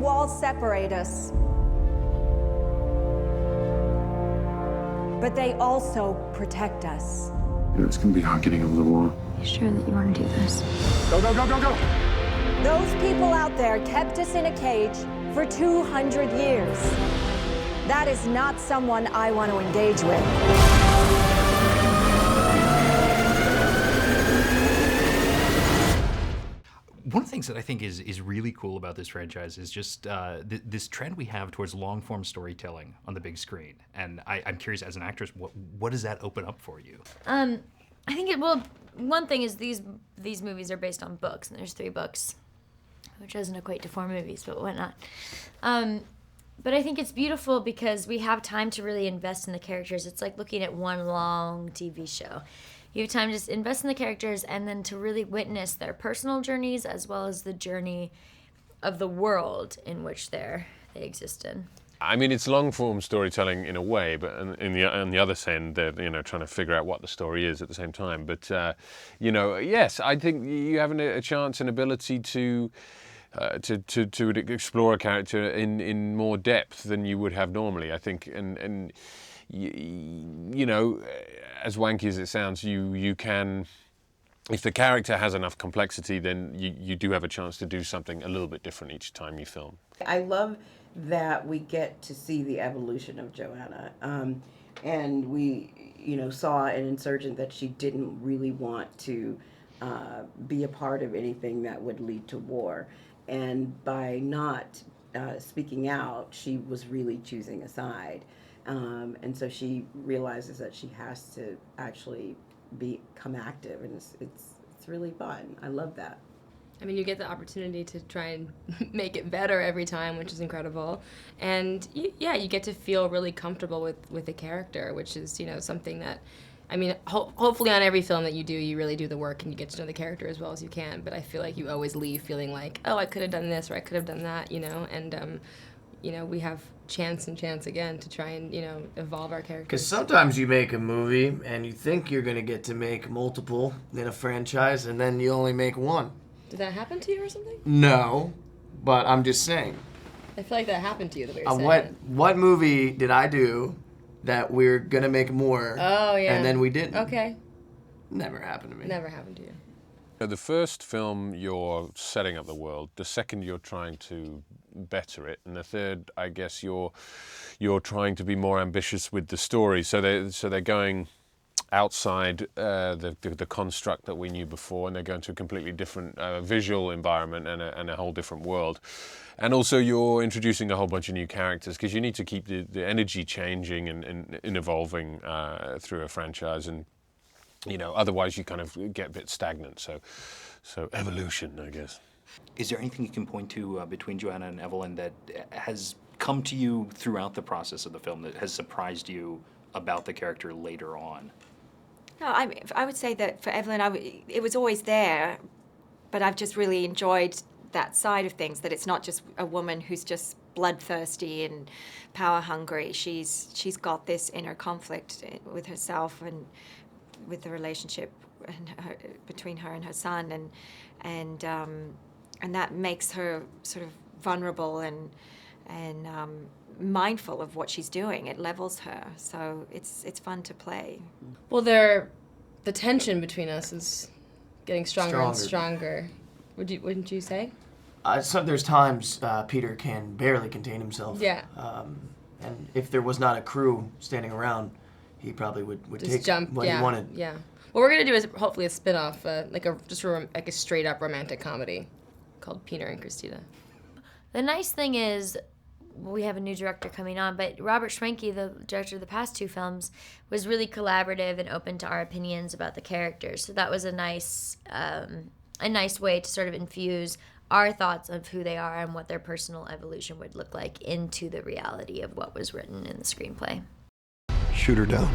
walls separate us, but they also protect us. It's gonna be hard getting over the wall. You sure that you want to do this? Go, go, go, go, go! Those people out there kept us in a cage for 200 years. That is not someone I want to engage with. One of the things that I think is really cool about this franchise is just this trend we have towards long-form storytelling on the big screen. And I'm curious, as an actress, what does that open up for you? I think one thing is these movies are based on books, and there's 3 books, which doesn't equate to 4 movies, but whatnot. But I think it's beautiful because we have time to really invest in the characters. It's like looking at one long TV show. You have time to just invest in the characters and then to really witness their personal journeys as well as the journey of the world in which they exist in. I mean, it's long-form storytelling in a way, but on the other end, they're trying to figure out what the story is at the same time. But yes, I think you have a chance and ability to explore a character in more depth than you would have normally. I think, and as wanky as it sounds, you can. If the character has enough complexity, then you do have a chance to do something a little bit different each time you film. I love that we get to see the evolution of Joanna. And we, saw in Insurgent that she didn't really want to be a part of anything that would lead to war. And by not speaking out, she was really choosing a side. And so she realizes that she has to actually become active, and it's really fun. I love that. I mean, you get the opportunity to try and make it better every time, which is incredible. And you get to feel really comfortable with the character, which is, something that, I mean, hopefully on every film that you do, you really do the work and you get to know the character as well as you can. But I feel like you always leave feeling like, oh, I could have done this or I could have done that, and, we have chance and chance again to try and, evolve our characters. Because sometimes you make a movie and you think you're going to get to make multiple in a franchise, and then you only make one. Did that happen to you or something? No, but I'm just saying. I feel like that happened to you the way you're saying it. What movie did I do that we're going to make more, and then we didn't? Okay. Never happened to me. Never happened to you. The first film, you're setting up the world. The second, you're trying to better it, and the third, I guess, you're trying to be more ambitious with the story. So they're going outside the construct that we knew before, and they're going to a completely different visual environment and a whole different world. And also, you're introducing a whole bunch of new characters because you need to keep the energy changing and evolving through a franchise, and otherwise you kind of get a bit stagnant. So evolution, I guess. Is there anything you can point to between Joanna and Evelyn that has come to you throughout the process of the film that has surprised you about the character later on? No, I would say that for Evelyn, it was always there, but I've just really enjoyed that side of things, that it's not just a woman who's just bloodthirsty and power hungry. She's got this inner conflict with herself and with the relationship between her and her son, and that makes her sort of vulnerable and mindful of what she's doing. It levels her, so it's fun to play. Well, the tension between us is getting stronger and stronger. Wouldn't you say? There's times Peter can barely contain himself. Yeah. And if there was not a crew standing around, he probably would just take jump, what he wanted. Yeah. What we're gonna do is hopefully a spin-off, like a straight up romantic comedy called Peter and Christina. The nice thing is, we have a new director coming on, but Robert Schwentke, the director of the past 2 films, was really collaborative and open to our opinions about the characters. So that was a nice way to sort of infuse our thoughts of who they are and what their personal evolution would look like into the reality of what was written in the screenplay. Shoot her down.